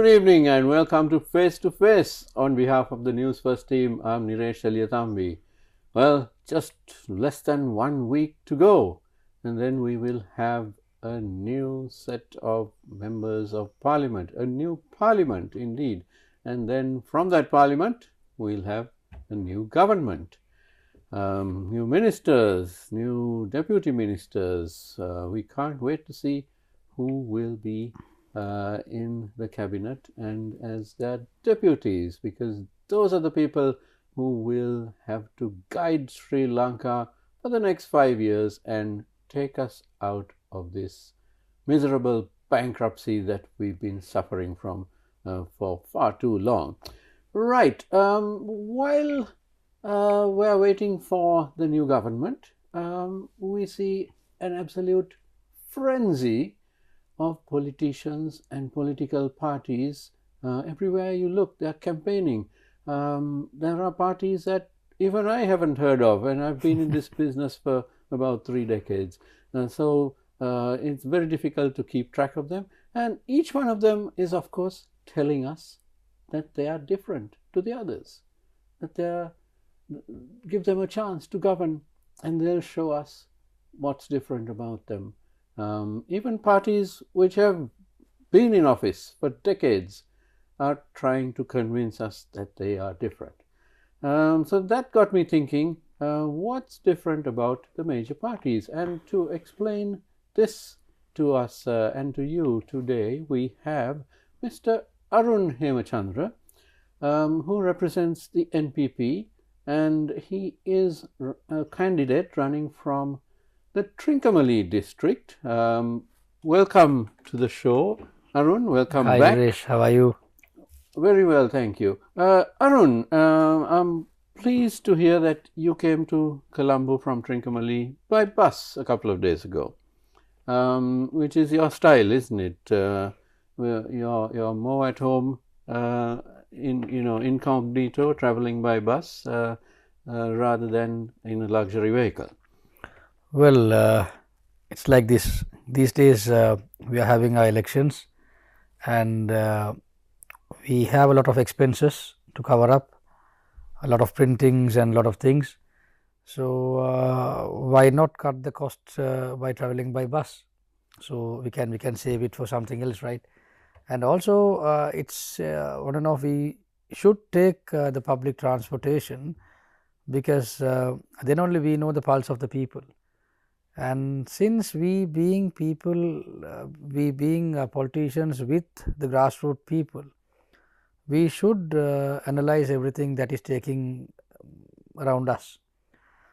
Good evening and welcome to Face to Face. On behalf of the Newsfirst team, I'm Niresh Aliathambi. Well, just less than 1 week to go, and then we will have a new set of members of parliament, a new parliament indeed. And then from that parliament, we'll have a new government, new ministers, new deputy ministers. We can't wait to see who will be in the cabinet and as their deputies, because those are the people who will have to guide Sri Lanka for the next 5 years and take us out of this miserable bankruptcy that we've been suffering from for far too long. Right. While we're waiting for the new government, we see an absolute frenzy of politicians and political parties. Everywhere you look, they're campaigning. There are parties that even I haven't heard of, and I've been in this business for about 3 decades. So it's very difficult to keep track of them. And each one of them is, of course, telling us that they are different to the others, that give them a chance to govern, and they'll show us what's different about them. Even parties which have been in office for decades are trying to convince us that they are different. So that got me thinking, what's different about the major parties? And to explain this to us and to you today, we have Mr. Arun Hemachandra, who represents the NPP, and he is a candidate running from the Trincomalee district. Welcome to the show, Arun. Welcome Hi, back. Hi, Naresh. How are you? Very well, thank you. Arun, I'm pleased to hear that you came to Colombo from Trincomalee by bus a couple of days ago, which is your style, isn't it? You're more at home incognito, traveling by bus rather than in a luxury vehicle. Well, it's like this. These days we are having our elections, and we have a lot of expenses to cover up, a lot of printings and a lot of things. So why not cut the costs by traveling by bus? So we can save it for something else, right? And also it's on and off. We should take the public transportation, because then only we know the pulse of the people. And since we being people, we being politicians with the grassroots people, we should analyze everything that is taking around us.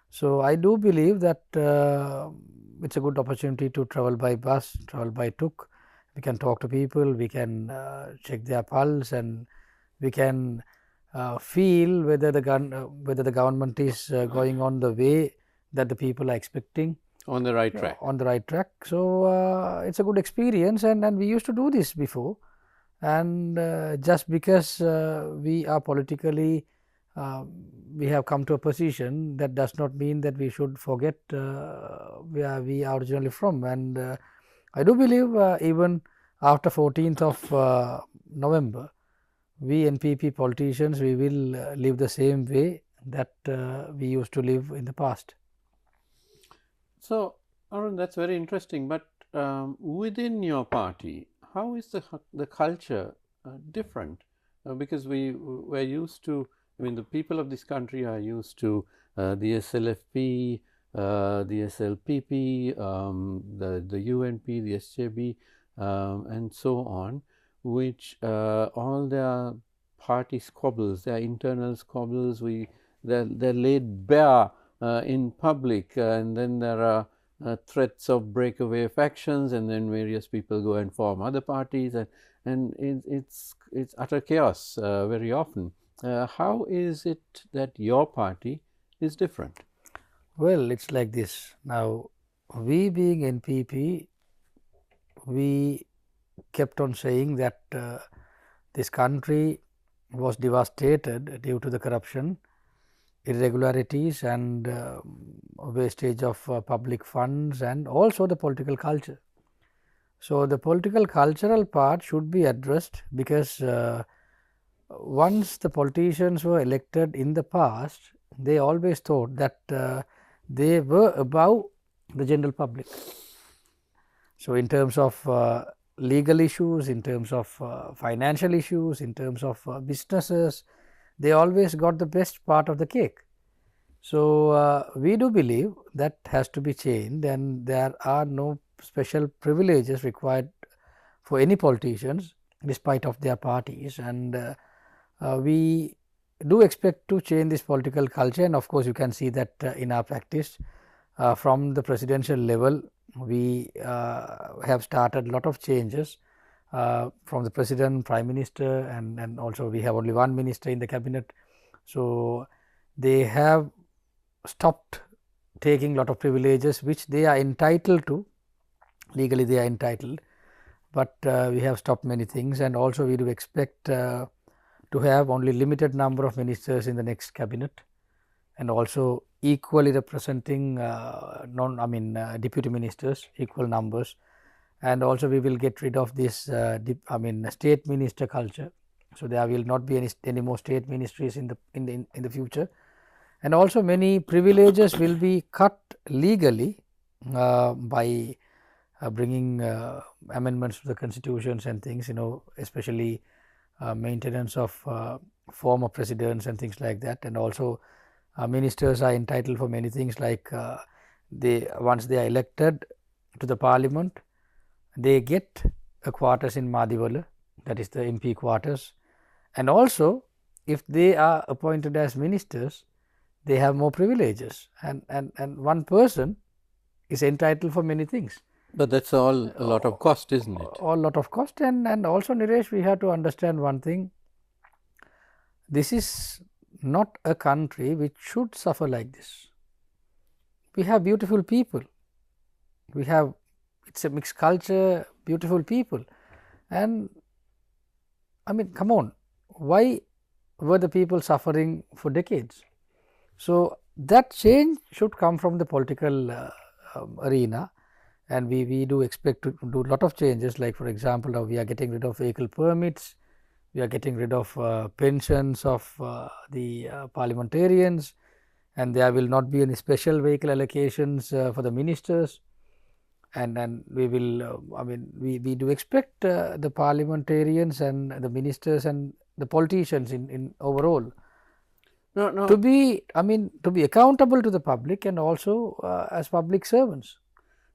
So I do believe that it's a good opportunity to travel by bus, travel by tuk. We can talk to people, we can check their pulse, and we can feel whether the government is going on the way that the people are expecting. On the right track. On the right track. So it's a good experience, and we used to do this before. And just because we are politically, we have come to a position, that does not mean that we should forget where we are originally from. And I do believe even after 14th of November, we NPP politicians, we will live the same way that we used to live in the past. So, Arun, that's very interesting. But within your party, how is the culture different? Because we're used to, I mean, the people of this country are used to the SLFP, the SLPP, the UNP, the SJB, and so on, which all their party squabbles, their internal squabbles, they're laid bare in public, and then there are threats of breakaway factions, and then various people go and form other parties, and it's utter chaos very often. How is it that your party is different? Well, it's like this. Now, we being NPP, we kept on saying that this country was devastated due to the corruption, irregularities, and wastage of public funds, and also the political culture. So, the political cultural part should be addressed, because once the politicians were elected in the past, they always thought that they were above the general public. So, in terms of legal issues, in terms of financial issues, in terms of businesses, they always got the best part of the cake. So, we do believe that has to be changed, and there are no special privileges required for any politicians despite of their parties, and we do expect to change this political culture. And of course, you can see that in our practice from the presidential level, we have started a lot of changes from the president, prime minister, and also we have only one minister in the cabinet. So, they have stopped taking lot of privileges which they are entitled to, legally they are entitled, but we have stopped many things, and also we do expect to have only limited number of ministers in the next cabinet, and also equally representing deputy ministers, equal numbers, and also we will get rid of this state minister culture. So, there will not be any more state ministries in the future, and also many privileges will be cut legally by bringing amendments to the constitutions and things, especially maintenance of former presidents and things like that. And also ministers are entitled for many things, like once they are elected to the parliament, they get a quarters in Madiwala, that is the MP quarters, and also if they are appointed as ministers, they have more privileges, and one person is entitled for many things. But that's all a lot of cost, isn't it? All lot of cost, and also, Niresh, we have to understand one thing. This is not a country which should suffer like this. We have beautiful people. It's a mixed culture, beautiful people, and I mean, come on, why were the people suffering for decades? So, that change should come from the political arena, and we do expect to do a lot of changes, like for example, now we are getting rid of vehicle permits, we are getting rid of pensions of the parliamentarians, and there will not be any special vehicle allocations for the ministers, and we will we do expect the parliamentarians and the ministers and the politicians in overall to be accountable to the public, and also as public servants.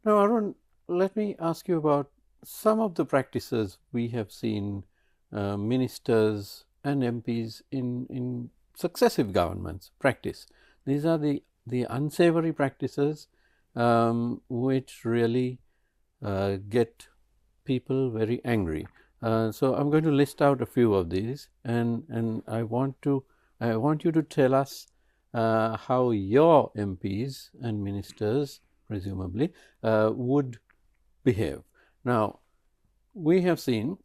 Now, Arun, let me ask you about some of the practices we have seen ministers and MPs in successive governments practice. These are the unsavory practices which really get people very angry. So, I am going to list out a few of these, and I want you to tell us how your MPs and ministers presumably would behave. Now, we have seen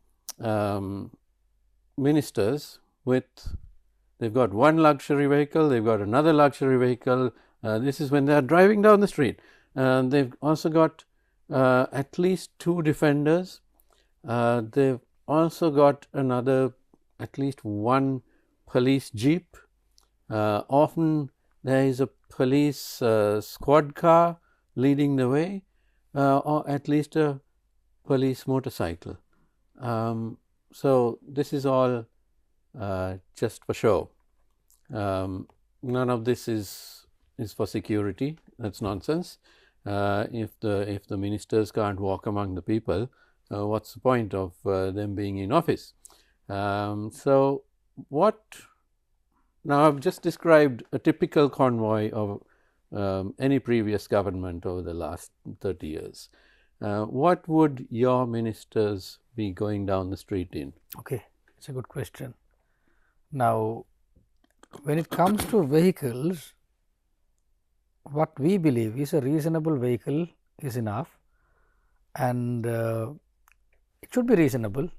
ministers they've got one luxury vehicle, they've got another luxury vehicle. This is when they are driving down the street. They've also got at least 2 defenders. They've also got at least 1 police jeep. Often there is a police squad car leading the way, or at least a police motorcycle. So, this is all just for show. None of this is for security. That's nonsense. If the ministers can't walk among the people, what's the point of them being in office? So, now I've just described a typical convoy of any previous government over the last 30 years. What would your ministers be going down the street in? Okay, it's a good question. Now, when it comes to vehicles, what we believe is a reasonable vehicle is enough, and it should be reasonable.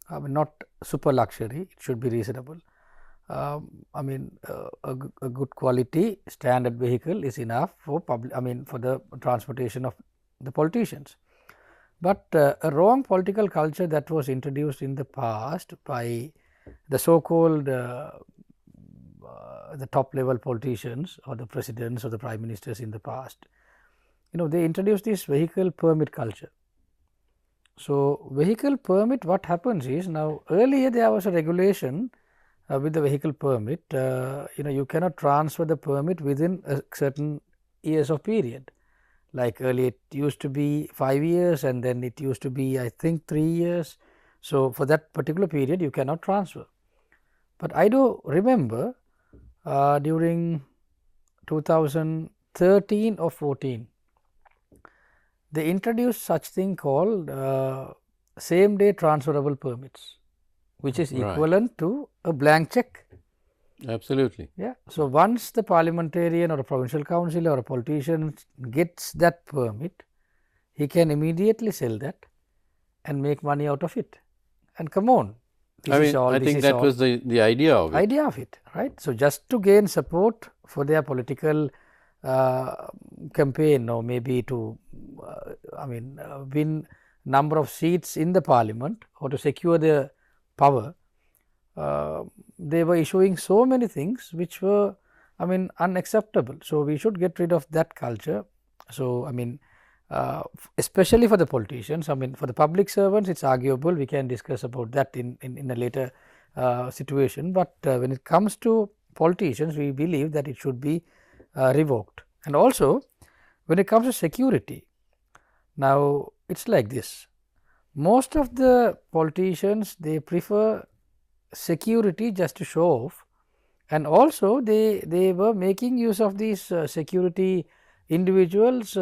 Not super luxury, it should be reasonable. A good quality standard vehicle is enough for for the transportation of the politicians. But a wrong political culture that was introduced in the past by the so-called the top level politicians or the presidents or the prime ministers in the past, they introduced this vehicle permit culture. So, vehicle permit, what happens is, now earlier there was a regulation with the vehicle permit, you cannot transfer the permit within a certain years of period. Like earlier it used to be 5 years and then it used to be, I think, 3 years. So, for that particular period you cannot transfer. But I do remember during 2013 or 14, they introduced such thing called same day transferable permits, which is equivalent to a blank check. Absolutely. Yeah. So, once the parliamentarian or a provincial councillor or a politician gets that permit, he can immediately sell that and make money out of it. And come on, I think that was the idea of it. Idea of it, right? So, just to gain support for their political campaign, or maybe to win number of seats in the parliament or to secure their power, they were issuing so many things which were unacceptable. So, we should get rid of that culture. So, especially for the politicians, for the public servants it is arguable, we can discuss about that in a later situation, but when it comes to politicians, we believe that it should be revoked. And also when it comes to security, now it is like this, most of the politicians, they prefer security just to show off, and also they were making use of these security individuals.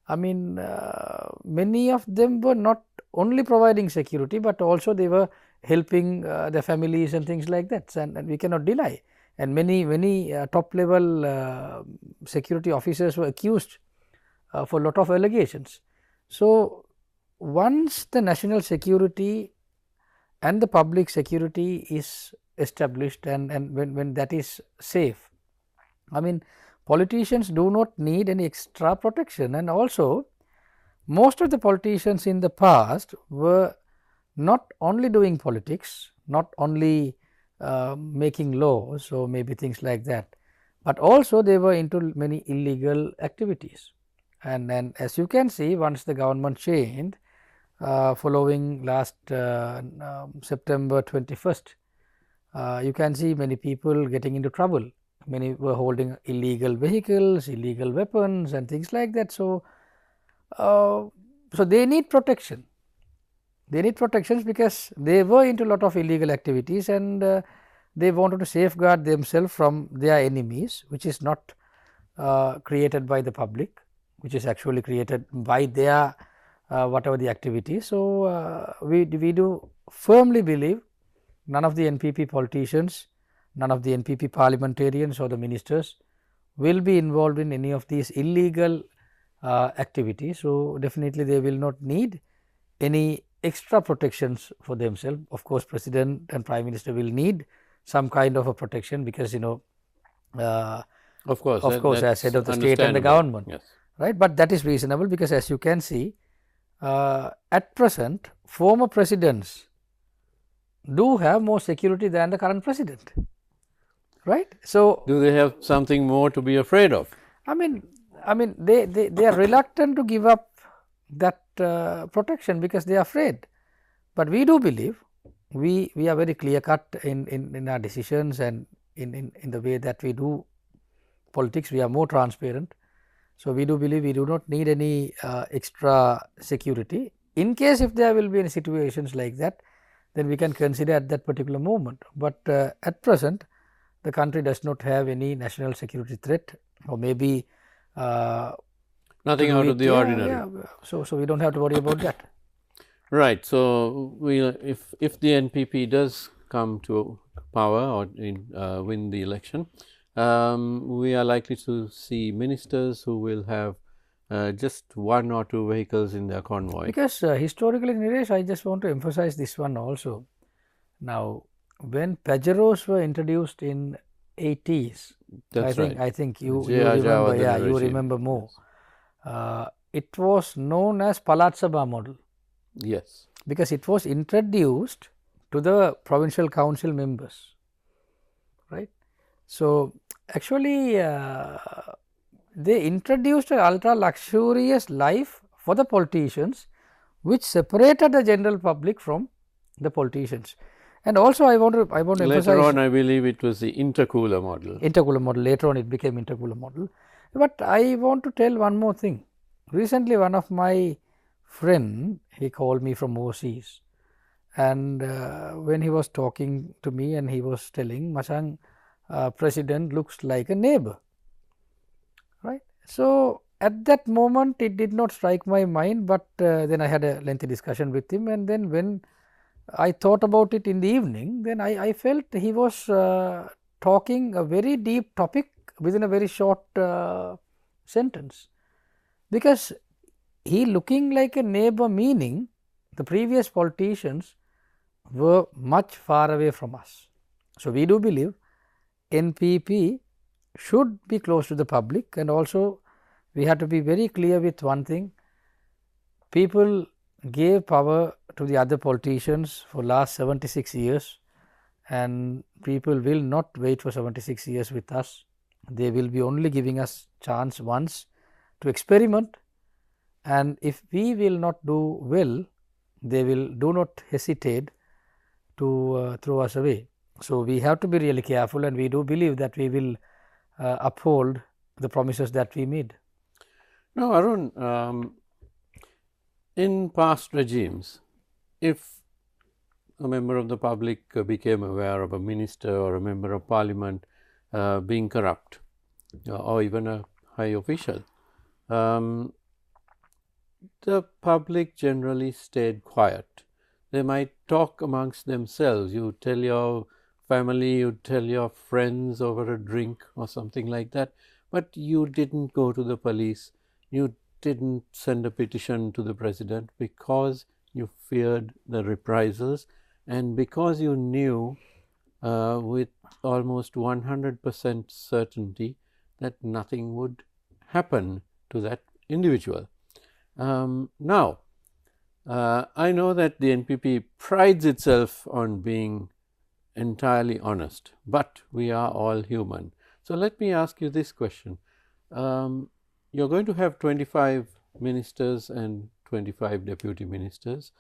Many of them were not only providing security, but also they were helping their families and things like that, and we cannot deny. And many top level security officers were accused for a lot of allegations. So, once the national security and the public security is established, and when that is safe, politicians do not need any extra protection. And also most of the politicians in the past were not only doing politics, not only making laws or maybe things like that, but also they were into many illegal activities. And as you can see, once the government changed following last September 21st, you can see many people getting into trouble. Many were holding illegal vehicles, illegal weapons and things like that. So, so they need protection. They need protections because they were into a lot of illegal activities, and they wanted to safeguard themselves from their enemies, which is not created by the public, which is actually created by their whatever the activity. So, we do firmly believe none of the NPP politicians, none of the NPP parliamentarians or the ministers will be involved in any of these illegal activities. So, definitely they will not need any extra protections for themselves. Of course, President and Prime Minister will need some kind of a protection because of course as head of the state and the government, yes, right. But that is reasonable because as you can see, at present former presidents do have more security than the current president, right. So, do they have something more to be afraid of? They are reluctant to give up that protection because they are afraid, but we do believe we are very clear cut in our decisions and in the way that we do politics. We are more transparent. So, we do believe we do not need any extra security. In case if there will be any situations like that, then we can consider at that particular moment, but at present the country does not have any national security threat, or maybe nothing out of the ordinary. Yeah. So, we do not have to worry about that. Right. So, if the NPP does come to power or win the election, we are likely to see ministers who will have just 1 or 2 vehicles in their convoy. Because historically, Niresh, I just want to emphasize this one also. Now, when Pajeros were introduced in 80s, That's right. I think you remember, you remember more. it was known as Palat Sabha model, Yes. because it was introduced to the provincial council members, right. So, actually they introduced an ultra luxurious life for the politicians, which separated the general public from the politicians. And also I want to Later emphasize, on, I believe it was the intercooler model. intercooler model. Later on it became intercooler model. But I want to tell one more thing. Recently one of my friend, he called me from overseas, and when he was talking to me and he was telling, Machang, president looks like a neighbor, right. So, at that moment it did not strike my mind, but then I had a lengthy discussion with him, and then when I thought about it in the evening, then I felt he was talking a very deep topic within a very short sentence, because he looking like a neighbor, meaning the previous politicians were much far away from us. So, we do believe NPP should be close to the public, and also we have to be very clear with one thing: people gave power to the other politicians for last 76 years, and people will not wait for 76 years with us. They will be only giving us chance once to experiment, and if we will not do well, they will do not hesitate to throw us away. So, we have to be really careful, and we do believe that we will uphold the promises that we made. Now, Arun, in past regimes, if a member of the public became aware of a minister or a member of parliament being corrupt, or even a high official, the public generally stayed quiet. They might talk amongst themselves. You tell your family, you tell your friends over a drink or something like that, but you didn't go to the police. You didn't send a petition to the president because you feared the reprisals, and because you knew with almost 100% certainty that nothing would happen to that individual. Now, I know that the NPP prides itself on being entirely honest, but we are all human. So, let me ask you this question. You're going to have 25 ministers and 25 deputy ministers.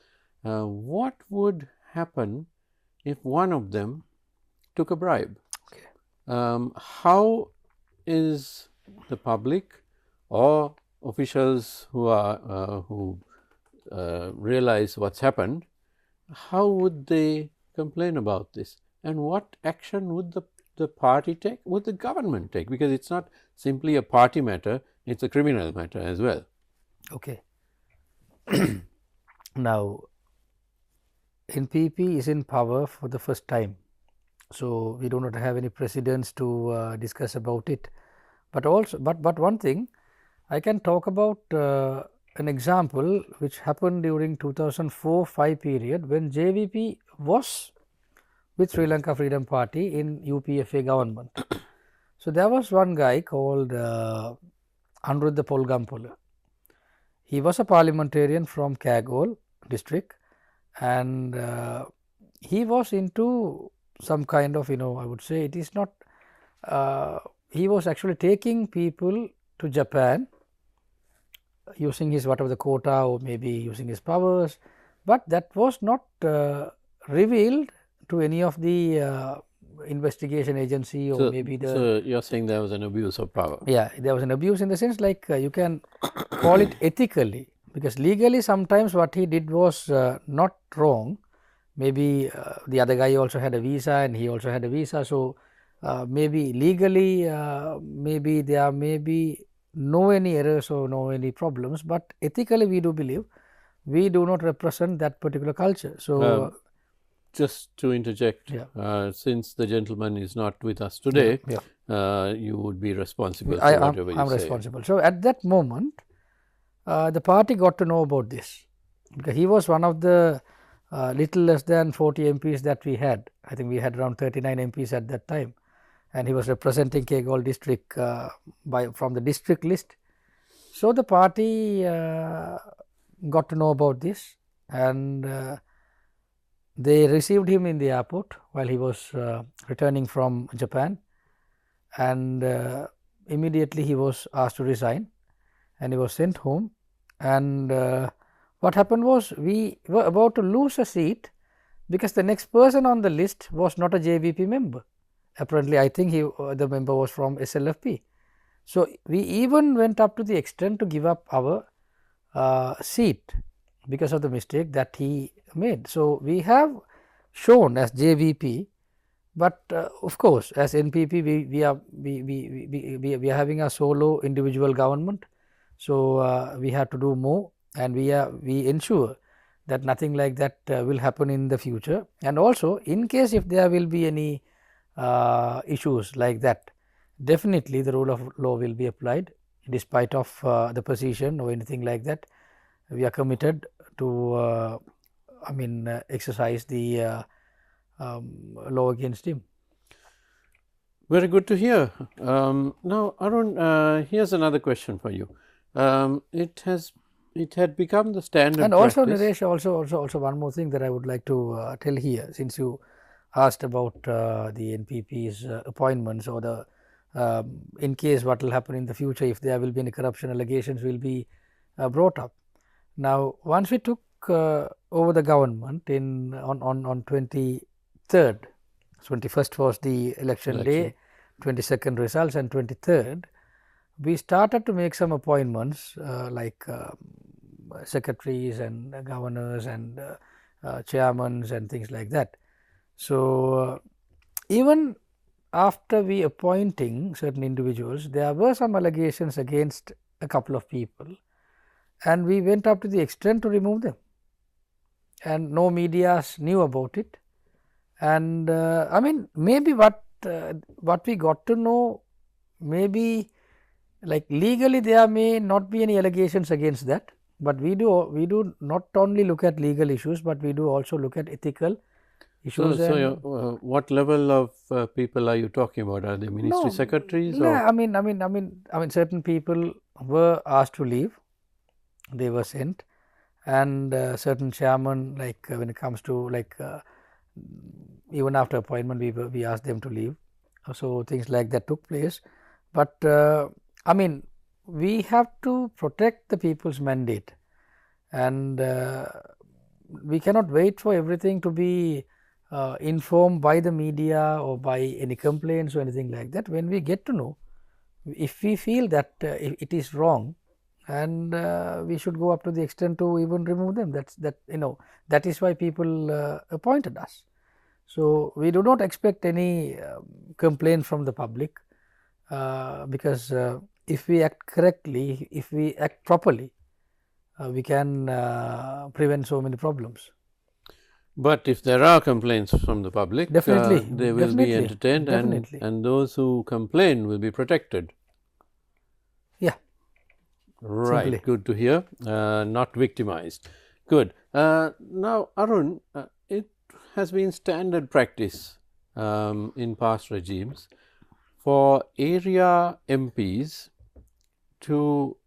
What would happen if one of them took a bribe? Okay. How is the public or officials who realize what's happened, how would they complain about this, and what action would the party take, would the government take, because it's not simply a party matter, it's a criminal matter as well. Okay. Now, NPP is in power for the first time, so we do not have any precedents to discuss about it. But also, but one thing I can talk about an example which happened during 2004-5 period, when JVP was with Sri Lanka Freedom Party in UPFA government. So, there was one guy called Anuruddha Polgampola. He was a parliamentarian from Kagol district, and he was into some kind of, I would say it is not, he was actually taking people to Japan using his whatever the quota, or maybe using his powers, but that was not revealed to any of the investigation agency, or maybe the. So, you're saying there was an abuse of power? Yeah, there was an abuse in the sense like you can call it ethically, because legally sometimes what he did was not wrong. Maybe the other guy also had a visa and he also had a visa. So, maybe legally maybe there may be no any errors or no any problems, but ethically we do believe we do not represent that particular culture. So, just to interject, yeah. Since the gentleman is not with us today, you would be responsible for whatever you say. I'm responsible. So, at that moment the party got to know about this, because he was one of the little less than 40 MPs that we had. I think we had around 39 MPs at that time, and he was representing Kagol district from the district list. So the party got to know about this, and they received him in the airport while he was returning from Japan, and immediately he was asked to resign, and he was sent home. And what happened was, we were about to lose a seat because the next person on the list was not a JVP member. Apparently, I think the member was from SLFP. So we even went up to the extent to give up our seat because of the mistake that he made. So we have shown as JVP, but of course, as NPP, we are having a solo individual government. So we have to do more, and we ensure that nothing like that will happen in the future. And also, in case if there will be any issues like that, definitely the rule of law will be applied, despite of the position or anything like that. We are committed to exercise the law against him. Very good to hear. Now, Arun, here's another question for you. It had become the standard and also, practice. Naresh, also one more thing that I would like to tell here, since you asked about the NPP's appointments, or the in case what will happen in the future if there will be any corruption allegations will be brought up. Now, once we took over the government on 23rd, 21st was the election day, 22nd results, and 23rd we started to make some appointments like secretaries and governors and chairmans and things like that. So even after we appointing certain individuals, there were some allegations against a couple of people, and we went up to the extent to remove them, and no medias knew about it. And I mean, maybe what we got to know, maybe like legally there may not be any allegations against that, but we do not only look at legal issues, but we do also look at ethical issues. So what level of people are you talking about? Are they ministry secretaries? No, or? I mean, certain people were asked to leave; they were sent, and certain chairman, like when it comes to like even after appointment, we asked them to leave. So things like that took place, but I mean, we have to protect the people's mandate, and we cannot wait for everything to be informed by the media or by any complaints or anything like that. When we get to know, if we feel that it is wrong, and we should go up to the extent to even remove them. That is why people appointed us. So we do not expect any complaint from the public, because if we act correctly, if we act properly, we can prevent so many problems. But if there are complaints from the public, definitely they will be entertained, and those who complain will be protected. Yeah. Right. Simply. Good to hear. Not victimized. Good. Now, Arun, it has been standard practice in past regimes for area MPs to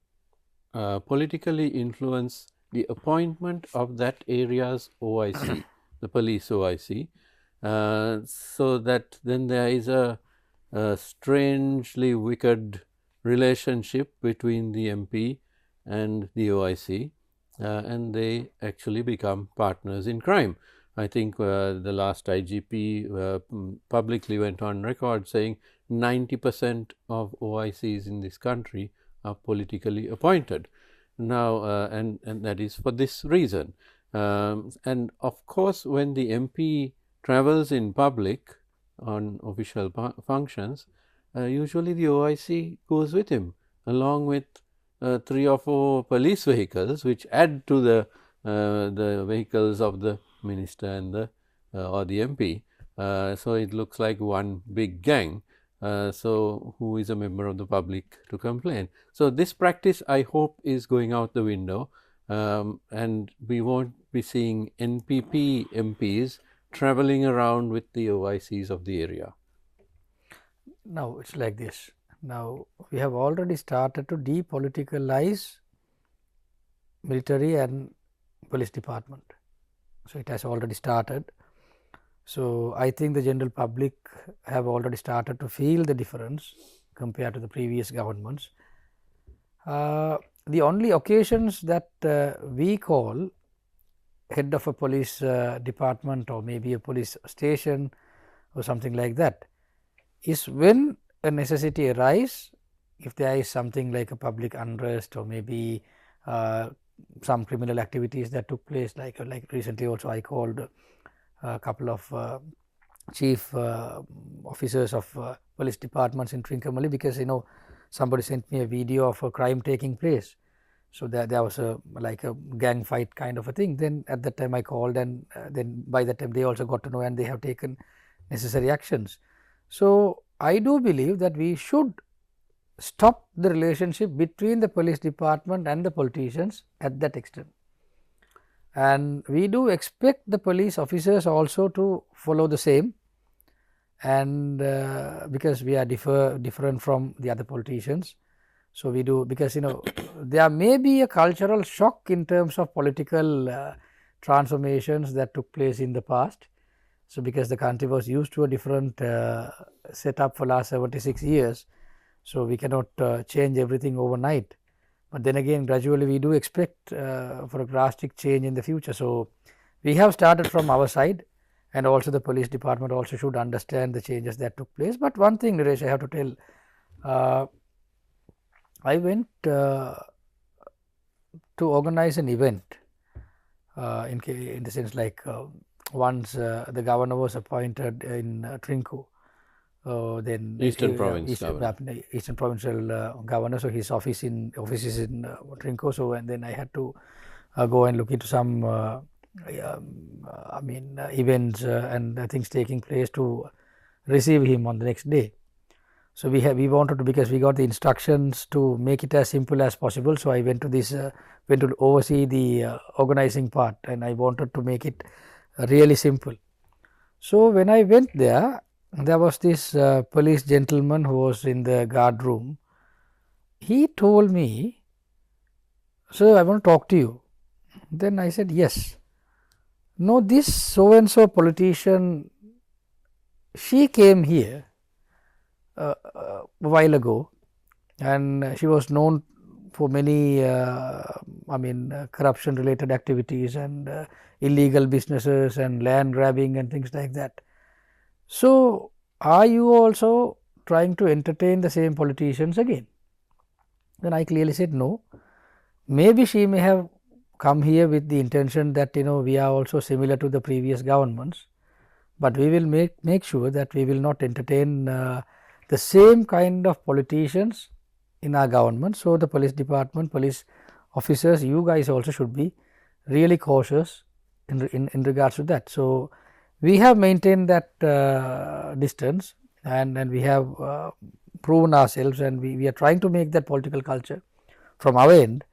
politically influence the appointment of that area's OIC, the police OIC, so that then there is a strangely wicked relationship between the MP and the OIC, and they actually become partners in crime. I think the last IGP publicly went on record saying 90% of OICs in this country are politically appointed. Now, and that is for this reason. And of course, when the MP travels in public on official functions, usually the OIC goes with him, along with 3 or 4 police vehicles, which add to the vehicles of the minister and or the MP. So it looks like one big gang. So who is a member of the public to complain? So this practice, I hope, is going out the window, and we won't be seeing NPP MPs traveling around with the OICs of the area. No, it's like this. Now, we have already started to depoliticalize military and police department. So, it has already started. So, I think the general public have already started to feel the difference compared to the previous governments. The only occasions that we call head of a police department or maybe a police station or something like that is when a necessity arises, if there is something like a public unrest or maybe some criminal activities that took place, like recently also I called a couple of chief officers of police departments in Trincomalee, because somebody sent me a video of a crime taking place. So, there was like a gang fight kind of a thing. Then at that time I called, and then by that time they also got to know and they have taken necessary actions. So, I do believe that we should stop the relationship between the police department and the politicians at that extent. And we do expect the police officers also to follow the same, and because we are different from the other politicians. So, we do, because there may be a cultural shock in terms of political transformations that took place in the past. So, because the country was used to a different setup for last 76 years. So, we cannot change everything overnight, but then again gradually we do expect for a drastic change in the future. So, we have started from our side, and also the police department also should understand the changes that took place. But one thing, Niresh, I have to tell, I went to organize an event in the sense like once the governor was appointed in Trinco, then Eastern Province Eastern Provincial Governor. So, his office is in Trinco. So, and then I had to go and look into some events and things taking place to receive him on the next day. So, we wanted to, because we got the instructions to make it as simple as possible. So, I went to this went to oversee the organizing part, and I wanted to make it really simple. So, when I went there, there was this police gentleman who was in the guard room. He told me, "Sir, I want to talk to you." Then I said, "Yes." "No, this so and so politician, she came here a while ago, and she was known for many corruption related activities and illegal businesses and land grabbing and things like that. So, are you also trying to entertain the same politicians again?" Then I clearly said, "No, maybe she may have come here with the intention that we are also similar to the previous governments, but we will make sure that we will not entertain the same kind of politicians in our government." So, the police department, police officers, you guys also should be really cautious in regards to that. So, we have maintained that distance, and we have proven ourselves, and we are trying to make that political culture from our end,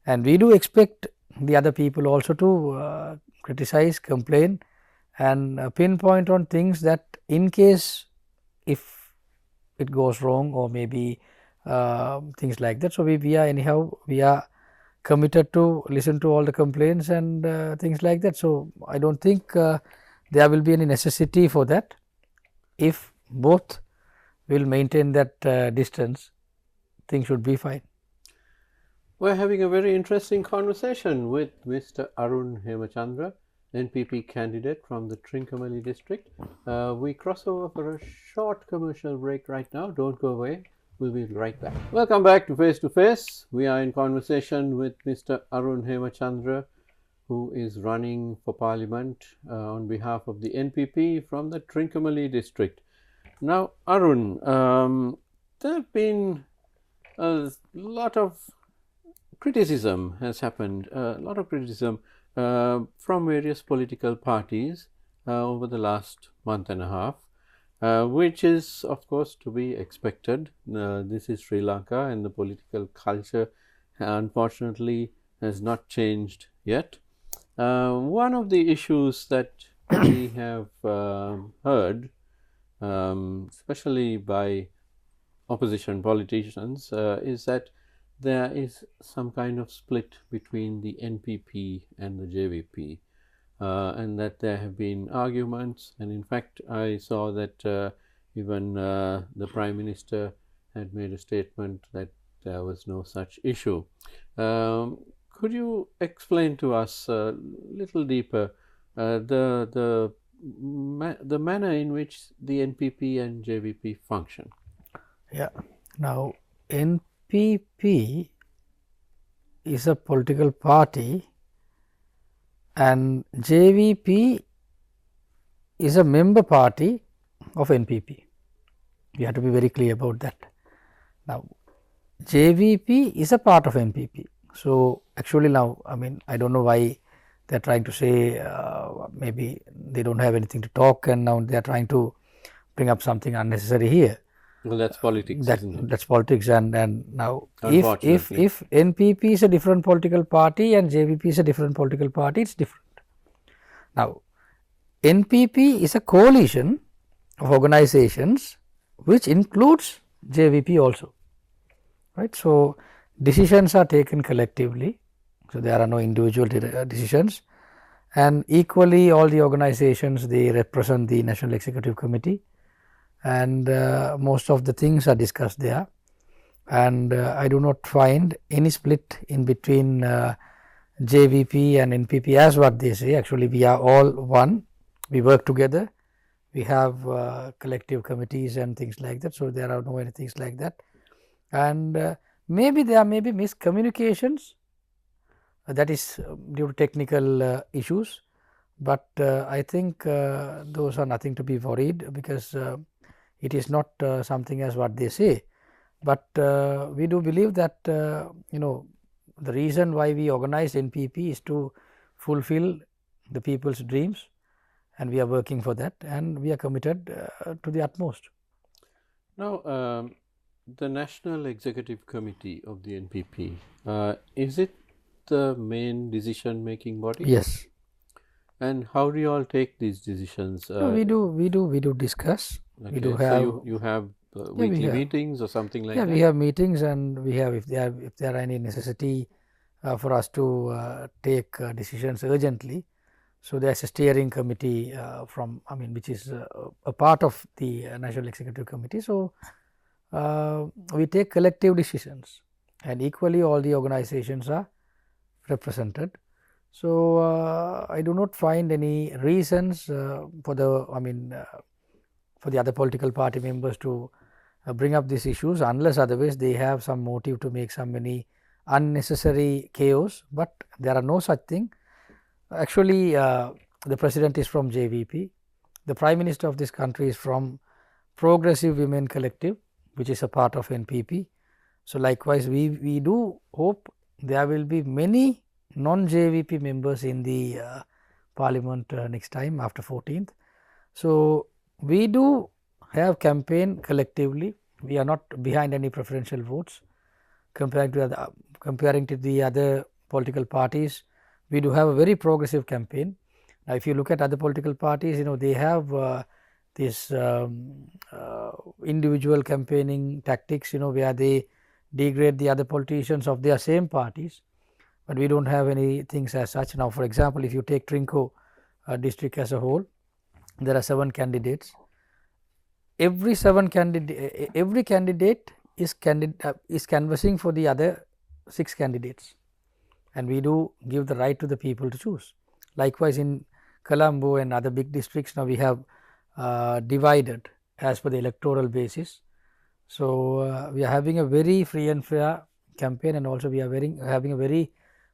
and we do expect the other people also to criticize, complain, and pinpoint on things that in case if it goes wrong or maybe things like that. So, we are committed to listen to all the complaints and things like that. So, I do not think there will be any necessity for that. If both will maintain that distance, things should be fine. We are having a very interesting conversation with Mr. Arun Hemachandra, NPP candidate from the Trincomalee district. We cross over for a short commercial break right now. Don't go away. We'll be right back. Welcome back to Face to Face. We are in conversation with Mr. Arun Hemachandra, who is running for Parliament on behalf of the NPP from the Trincomalee district. Now, Arun, there have been a lot of criticism has happened, a lot of criticism from various political parties over the last month and a half, which is of course to be expected. This is Sri Lanka, and the political culture unfortunately has not changed yet. One of the issues that we have heard, especially by opposition politicians is that there is some kind of split between the NPP and the JVP, and that there have been arguments. And in fact, I saw that even the Prime Minister had made a statement that there was no such issue. Could you explain to us a little deeper the manner in which the NPP and JVP function? Yeah. Now, NPP is a political party and JVP is a member party of NPP. We have to be very clear about that. Now, JVP is a part of NPP. So, actually now, I mean, I don't know why they are trying to say maybe they don't have anything to talk and now they are trying to bring up something unnecessary here. Well, that's politics, isn't it? That's politics, and now if NPP is a different political party and JVP is a different political party, it's different. Now, NPP is a coalition of organizations which includes JVP also, right. So, decisions are taken collectively, so there are no individual decisions, and equally all the organizations, they represent the National Executive Committee, and most of the things are discussed there, and I do not find any split in between JVP and NPP as what they say. Actually, we are all one, we work together, we have collective committees and things like that. So, there are no any things like that, and maybe there may be miscommunications that is due to technical issues, but I think those are nothing to be worried, because it is not something as what they say, but we do believe that the reason why we organize NPP is to fulfill the people's dreams, and we are working for that, and we are committed to the utmost. Now, the National Executive Committee of the NPP, is it the main decision making body? Yes. And how do you all take these decisions? No, we do discuss. Okay. We do have. So you have weekly meetings or something like that? Yeah, we have meetings, and we have, if there are any necessity for us to take decisions urgently. So, there is a steering committee which is a part of the National Executive Committee. So, we take collective decisions, and equally all the organizations are represented. So, I do not find any reasons for the for the other political party members to bring up these issues, unless otherwise they have some motive to make some many unnecessary chaos, but there are no such thing. Actually, the president is from JVP, the Prime Minister of this country is from Progressive Women Collective, which is a part of NPP. So, likewise we do hope there will be many non-JVP members in the parliament next time after 14th. So, we do have campaign collectively, we are not behind any preferential votes comparing to the other political parties. We do have a very progressive campaign. Now, if you look at other political parties, they have this individual campaigning tactics, where they degrade the other politicians of their same parties, but we do not have any things as such. Now, for example, if you take Trinco district as a whole, there are 7 candidates. Every candidate is canvassing for the other 6 candidates, and we do give the right to the people to choose. Likewise, in Colombo and other big districts, now we have divided as per the electoral basis. So, we are having a very free and fair campaign, and also we are having a very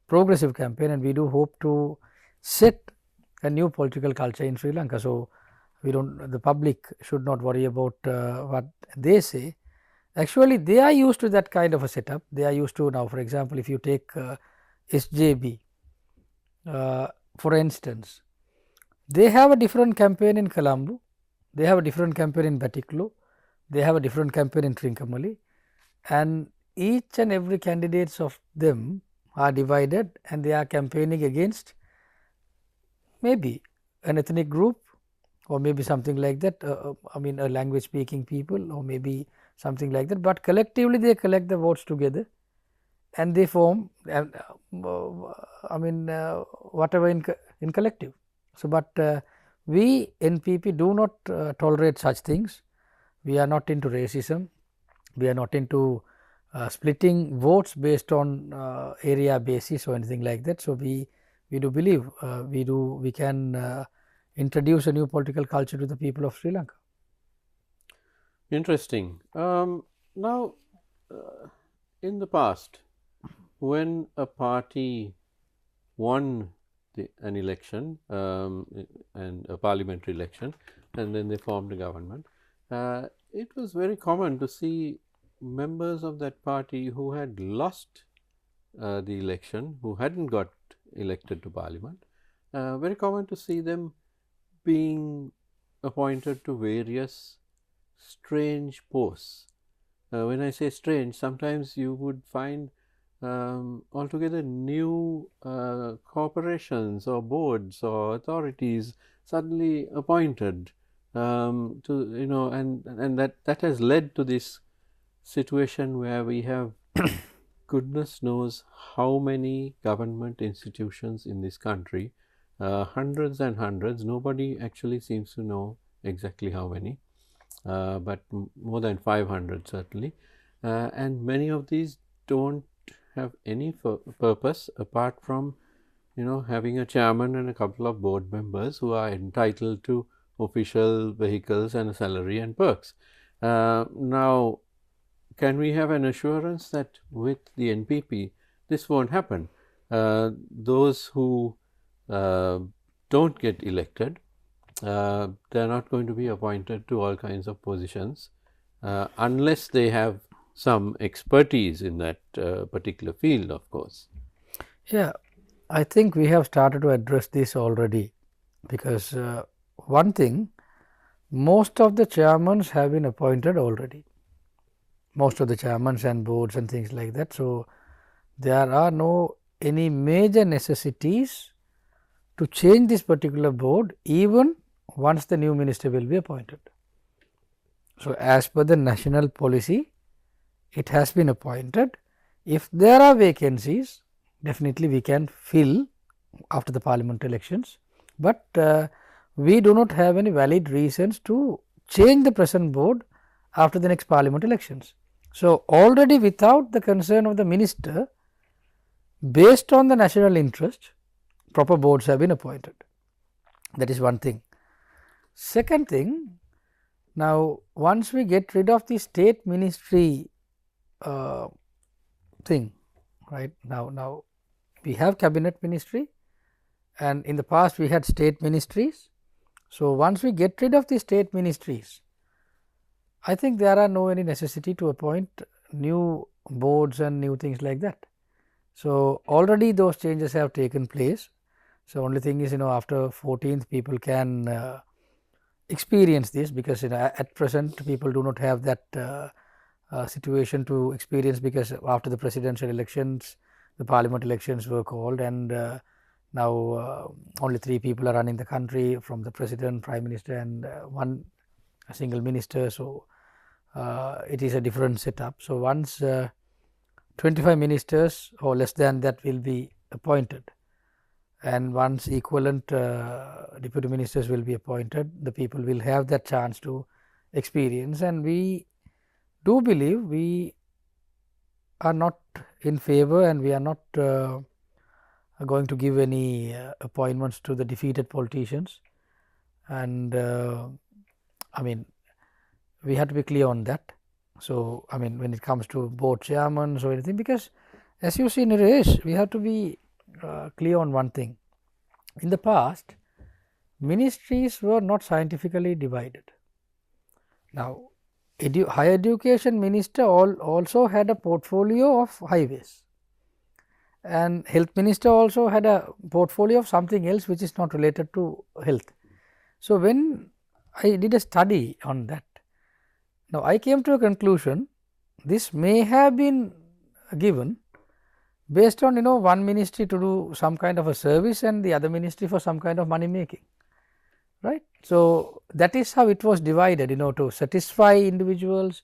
progressive campaign, and we do hope to set a new political culture in Sri Lanka. So, the public should not worry about what they say. Actually, they are used to that kind of a setup. They are used to, now for example, if you take SJB, for instance, they have a different campaign in Colombo, they have a different campaign in Batiklo, they have a different campaign in Trincomalee, and each and every candidates of them are divided, and they are campaigning against maybe an ethnic group, or maybe something like that, a language speaking people, or maybe something like that, but collectively they collect the votes together and they form whatever in collective. So, but we NPP do not tolerate such things. We are not into racism, we are not into splitting votes based on area basis or anything like that. So, we do believe we can introduce a new political culture to the people of Sri Lanka. Interesting. Now, in the past, when a party won an election and a parliamentary election, and then they formed a government, it was very common to see members of that party who had lost the election, who hadn't got elected to parliament, very common to see them being appointed to various strange posts. When I say strange, sometimes you would find altogether new corporations or boards or authorities suddenly appointed to, and that has led to this situation where we have goodness knows how many government institutions in this country, hundreds and hundreds. Nobody actually seems to know exactly how many, but more than 500 certainly, and many of these don't have any purpose apart from having a chairman and a couple of board members who are entitled to official vehicles and a salary and perks. Now, can we have an assurance that with the NPP this won't happen? Those who don't get elected, they're not going to be appointed to all kinds of positions unless they have some expertise in that particular field, of course. Yeah, I think we have started to address this already, because one thing, most of the chairmans have been appointed already, most of the chairmans and boards and things like that. So, there are no any major necessities to change this particular board even once the new minister will be appointed. So, as per the national policy, it has been appointed. If there are vacancies, definitely we can fill after the parliament elections, but we do not have any valid reasons to change the present board after the next parliament elections. So, already without the concern of the minister, based on the national interest, proper boards have been appointed. That is one thing. Second thing, now once we get rid of the state ministry thing, right, now we have cabinet ministry, and in the past we had state ministries. So, once we get rid of the state ministries, I think there are no any necessity to appoint new boards and new things like that. So, already those changes have taken place. So, only thing is after 14th people can experience this, because at present people do not have that situation to experience, because after the presidential elections, the parliament elections were called, and now only 3 people are running the country, from the president, prime minister and a single minister. So, it is a different setup. So, once 25 ministers or less than that will be appointed, and once equivalent deputy ministers will be appointed, the people will have that chance to experience, and we do believe we are not in favor, and we are not going to give any appointments to the defeated politicians, and I mean, we have to be clear on that. So, I mean, when it comes to board chairmen or anything, because as you see, Niresh, we have to be clear on one thing. In the past, ministries were not scientifically divided. Now, higher education minister also had a portfolio of highways, and health minister also had a portfolio of something else which is not related to health. So, when I did a study on that, now I came to a conclusion, this may have been given based on one ministry to do some kind of a service and the other ministry for some kind of money making, right. So, that is how it was divided, to satisfy individuals,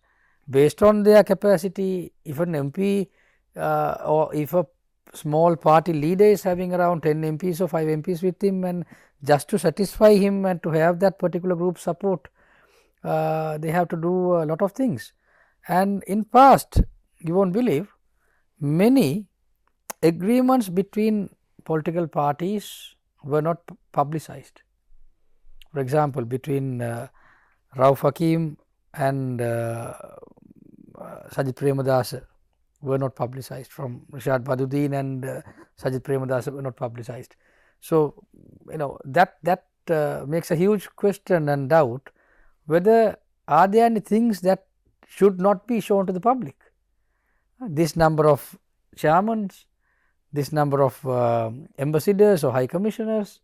based on their capacity, if an MP or if a small party leader is having around 10 MPs or 5 MPs with him, and just to satisfy him and to have that particular group support, they have to do a lot of things. And in past, you won't believe, many agreements between political parties were not publicized. For example, between Rauf Hakim and Sajid Premadasa were not publicized, from Rashad Baduddin and Sajid Premadasa were not publicized. So, that makes a huge question and doubt whether are there any things that should not be shown to the public. This number of chairmen, this number of ambassadors or high commissioners,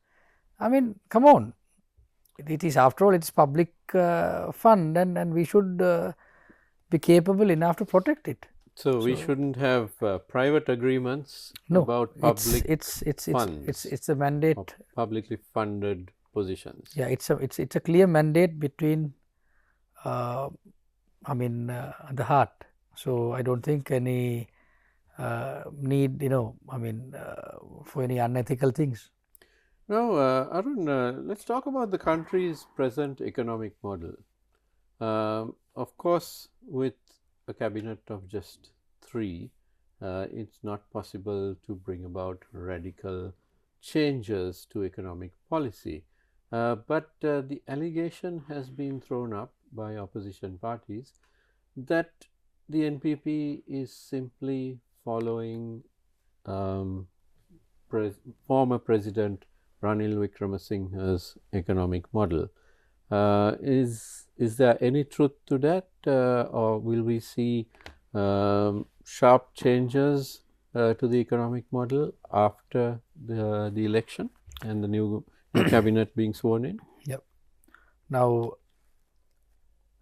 I mean, come on, it is, after all, it is public fund, and we should be capable enough to protect it. So we shouldn't have private agreements about public funds. It's a mandate. Publicly funded positions. Yeah, it's a clear mandate between the heart. So I don't think any need, for any unethical things. Now, Arun, let's talk about the country's present economic model. Of course, with a cabinet of just 3, it's not possible to bring about radical changes to economic policy. But the allegation has been thrown up by opposition parties that the NPP is simply following former President Ranil Wickremesinghe's economic model. Is there any truth to that, or will we see sharp changes to the economic model after the election and the new cabinet being sworn in? Yep. Now,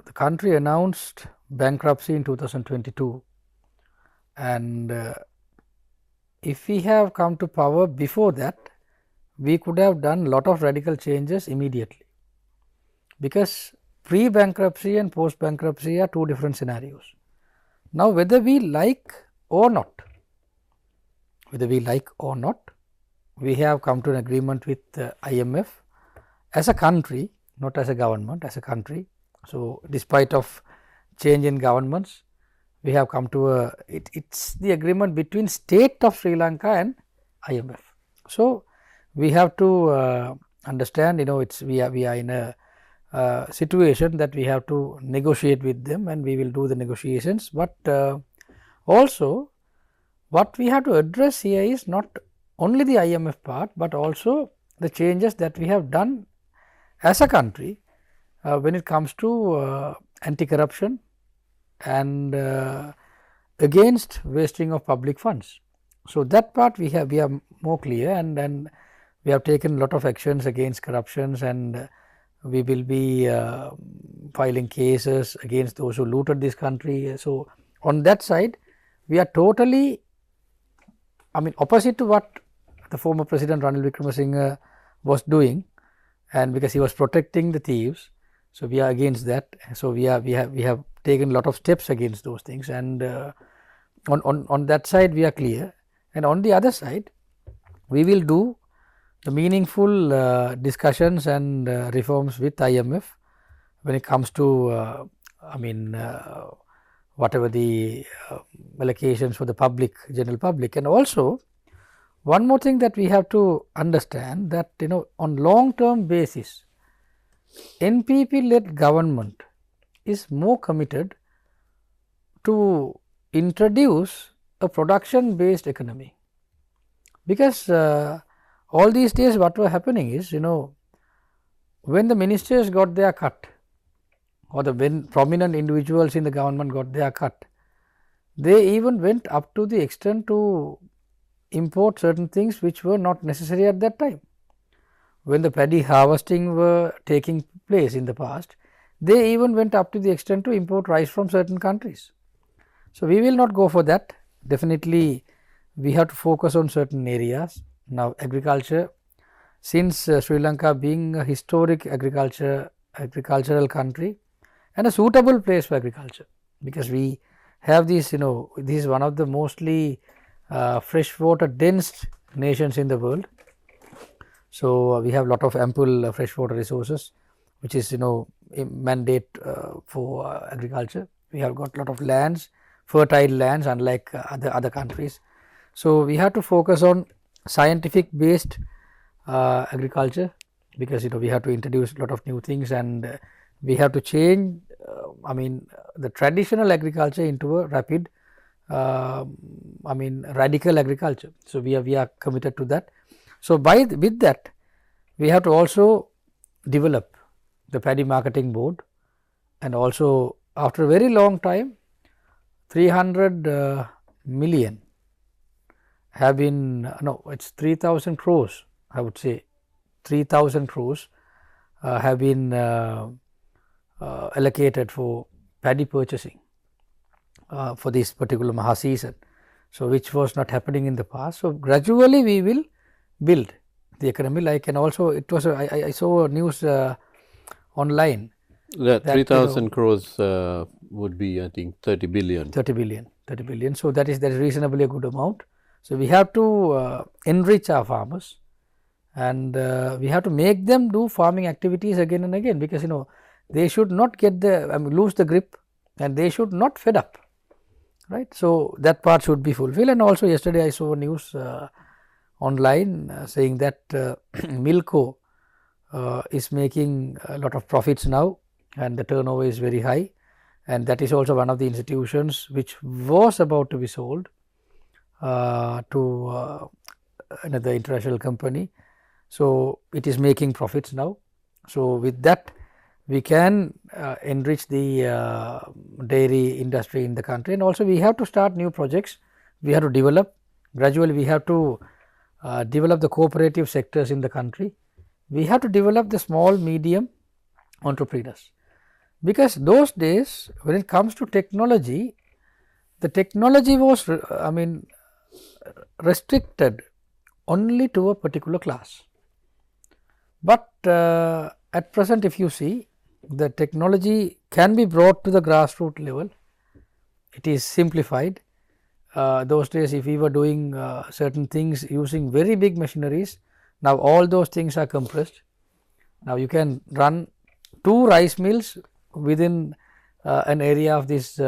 the country announced bankruptcy in 2022, and if we have come to power before that, we could have done a lot of radical changes immediately, because pre-bankruptcy and post-bankruptcy are 2 different scenarios. Now, whether we like or not, we have come to an agreement with IMF as a country, not as a government, as a country. So, despite of change in governments, we have come to it's the agreement between state of Sri Lanka and IMF. So, we have to understand, we are in a situation that we have to negotiate with them, and we will do the negotiations. But also, what we have to address here is not only the IMF part, but also the changes that we have done as a country when it comes to anti-corruption and against wasting of public funds. So, that part we are more clear, and we have taken a lot of actions against corruptions, and we will be filing cases against those who looted this country. So, on that side, we are totally, opposite to what the former President Ranil Wickremesinghe was doing, and because he was protecting the thieves. So, we are against that. So, we have taken a lot of steps against those things, and on that side we are clear. And on the other side, we will do the meaningful discussions and reforms with IMF when it comes to whatever the allocations for the public, general public. And also, one more thing that we have to understand, that on long term basis, NPP led government is more committed to introduce a production based economy, because all these days what were happening is, when the ministers got their cut, or when prominent individuals in the government got their cut, they even went up to the extent to import certain things which were not necessary at that time. When the paddy harvesting were taking place in the past, they even went up to the extent to import rice from certain countries. So, we will not go for that. Definitely, we have to focus on certain areas. Now, agriculture, since Sri Lanka being a historic agricultural country and a suitable place for agriculture, because we have these, this is one of the mostly freshwater dense nations in the world. So, we have lot of ample freshwater resources, which is a mandate for agriculture. We have got lot of lands, fertile lands, unlike other countries. So, we have to focus on scientific based agriculture, because we have to introduce a lot of new things, and we have to change the traditional agriculture into a rapid radical agriculture. So, we are committed to that. So, with that we have to also develop the paddy marketing board, and also after a very long time 300 million have been, no, it is 3000 crores, I would say 3000 crores have been allocated for paddy purchasing for this particular Maha season. So, which was not happening in the past. So, gradually we will build the economy, like, and also it was I saw a news online that 3000 crores would be, I think, 30 billion. 30 billion. So, that is reasonably a good amount. So, we have to enrich our farmers, and we have to make them do farming activities again and again, because they should not get lose the grip, and they should not fed up, right. So, that part should be fulfilled. And also yesterday I saw news online saying that Milko is making a lot of profits now, and the turnover is very high, and that is also one of the institutions which was about to be sold to another international company. So, it is making profits now. So, with that we can enrich the dairy industry in the country, and also we have to start new projects. We have to develop gradually. We have to develop the cooperative sectors in the country. We have to develop the small medium entrepreneurs, because those days when it comes to technology, the technology was restricted only to a particular class. But at present, if you see, the technology can be brought to the grassroots level. It is simplified. Those days, if we were doing certain things using very big machineries, now all those things are compressed. Now, you can run 2 rice mills within an area of this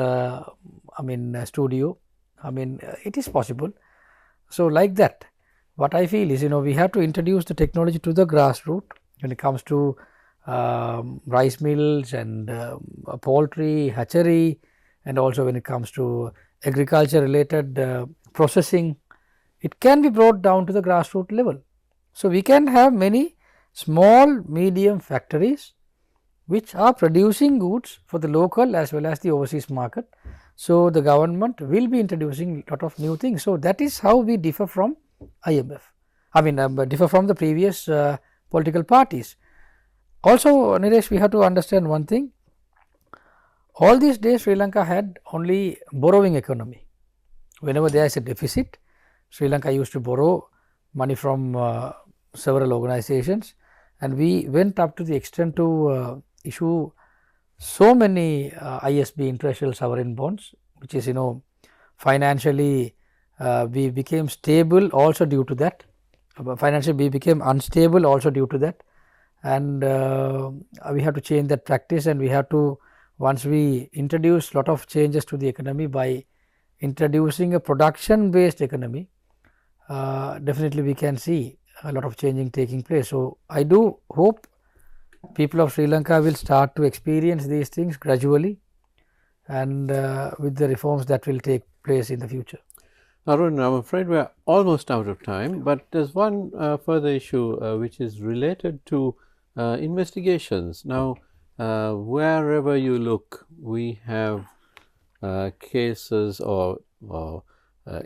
studio. It is possible. So, like that, what I feel is, we have to introduce the technology to the grassroots when it comes to rice mills and poultry, hatchery, and also when it comes to agriculture related processing. It can be brought down to the grassroots level. So, we can have many small medium factories which are producing goods for the local as well as the overseas market. So, the government will be introducing a lot of new things. So, that is how we differ from IMF, differ from the previous political parties. Also, Niresh, we have to understand one thing. All these days Sri Lanka had only borrowing economy. Whenever there is a deficit, Sri Lanka used to borrow money from several organizations, and we went up to the extent to issue so many ISB, international sovereign bonds, which is financially we became stable also due to that. Financially we became unstable also due to that, and we have to change that practice, and we have to, once we introduce lot of changes to the economy by introducing a production based economy, definitely we can see a lot of changing taking place. So, I do hope people of Sri Lanka will start to experience these things gradually, and with the reforms that will take place in the future. Arun, I am afraid we are almost out of time, but there is one further issue which is related to investigations. Now, wherever you look, we have cases or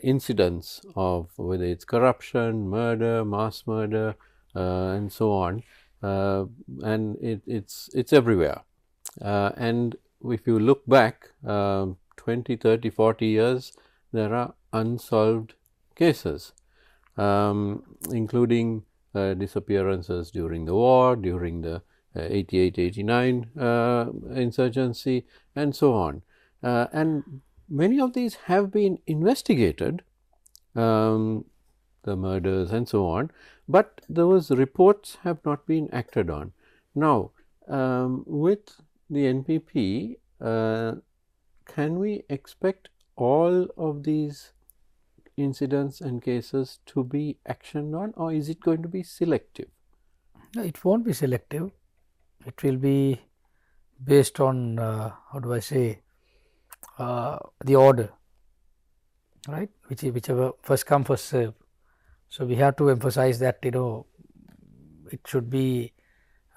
incidents of whether it is corruption, murder, mass murder, and so on, and it's everywhere. And if you look back 20, 30, 40 years, there are unsolved cases, including disappearances during the war, during the 88-89 insurgency, and so on. and many of these have been investigated, the murders and so on, but those reports have not been acted on. Now, with the NPP, can we expect all of these incidents and cases to be actioned on, or is it going to be selective? No, it won't be selective. It will be based on, how do I say, the order, right? Whichever first come, first serve. So we have to emphasize that, it should be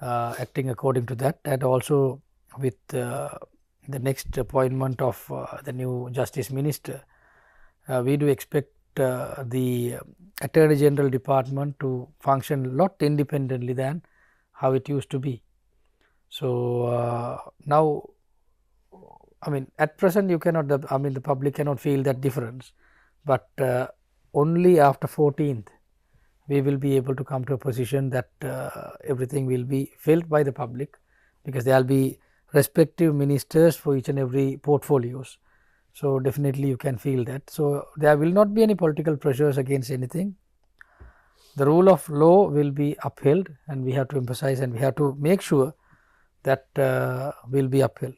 acting according to that, and also with the next appointment of the new Justice Minister, we do expect the Attorney General Department to function a lot independently than how it used to be. So now, I mean, at present you cannot, the public cannot feel that difference, but only after 14th we will be able to come to a position that everything will be felt by the public, because there will be respective ministers for each and every portfolios. So definitely you can feel that. So there will not be any political pressures against anything. The rule of law will be upheld, and we have to emphasize and we have to make sure that will be upheld.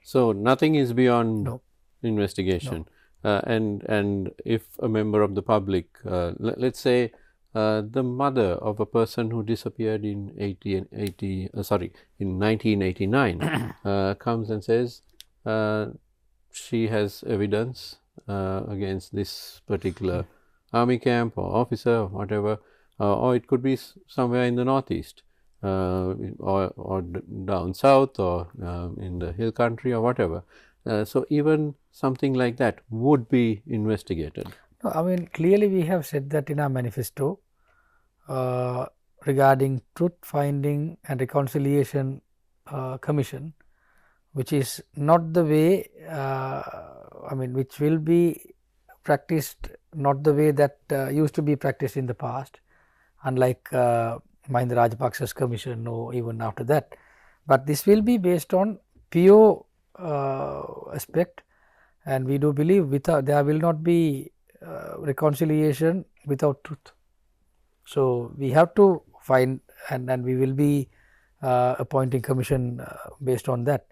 So nothing is beyond No. investigation. No. And if a member of the public, let's say the mother of a person who disappeared in 1989 comes and says she has evidence against this particular army camp or officer or whatever, or it could be somewhere in the northeast, or down south, or in the hill country or whatever. So even something like that would be investigated. No, I mean, clearly we have said that in our manifesto regarding Truth Finding and Reconciliation Commission, which is not the way, which will be practiced not the way that used to be practiced in the past, unlike Mahinda Rajapaksa's commission or even after that. But this will be based on pure aspect, and we do believe there will not be reconciliation without truth. So we have to find, and we will be appointing commission based on that,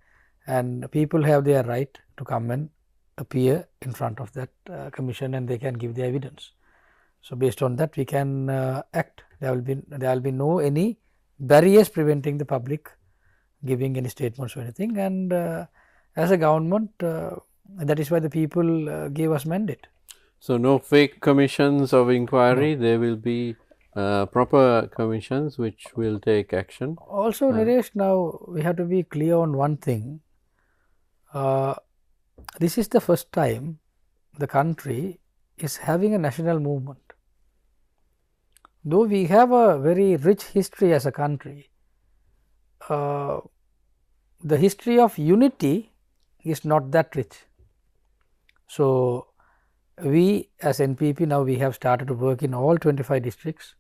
and people have their right to come and appear in front of that commission, and they can give the evidence. So based on that we can act. There will be no any barriers preventing the public giving any statements or anything, and as a government, that is why the people gave us mandate. So no fake commissions of inquiry. No. There will be proper commissions which will take action. Also, Niresh, now we have to be clear on one thing. This is the first time the country is having a national movement. Though we have a very rich history as a country, the history of unity is not that rich. So we as NPP, now we have started to work in all 25 districts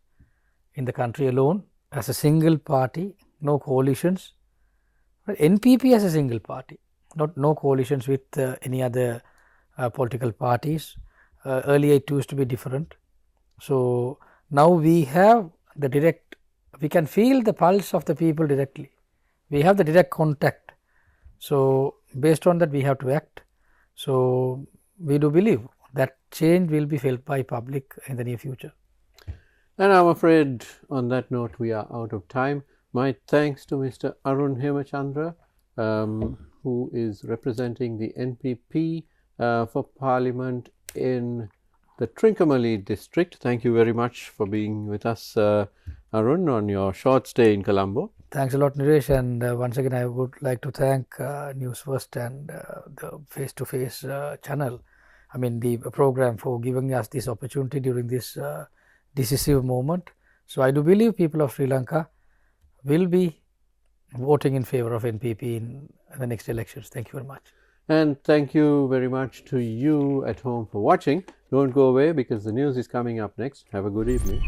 in the country alone as a single party, no coalitions. But NPP as a single party, no coalitions with any other political parties. Earlier it used to be different. So now we have the direct, we can feel the pulse of the people directly. We have the direct contact. So based on that we have to act. So we do believe that change will be felt by public in the near future. And I'm afraid on that note we are out of time. My thanks to Mr. Arun Hemachandra, who is representing the NPP for Parliament in the Trincomalee district. Thank you very much for being with us, Arun, on your short stay in Colombo. Thanks a lot, Niresh, and once again I would like to thank Newsfirst and the face-to-face channel, the program, for giving us this opportunity during this decisive moment. So I do believe people of Sri Lanka will be voting in favor of NPP in the next elections. Thank you very much. And thank you very much to you at home for watching. Don't go away because the news is coming up next. Have a good evening.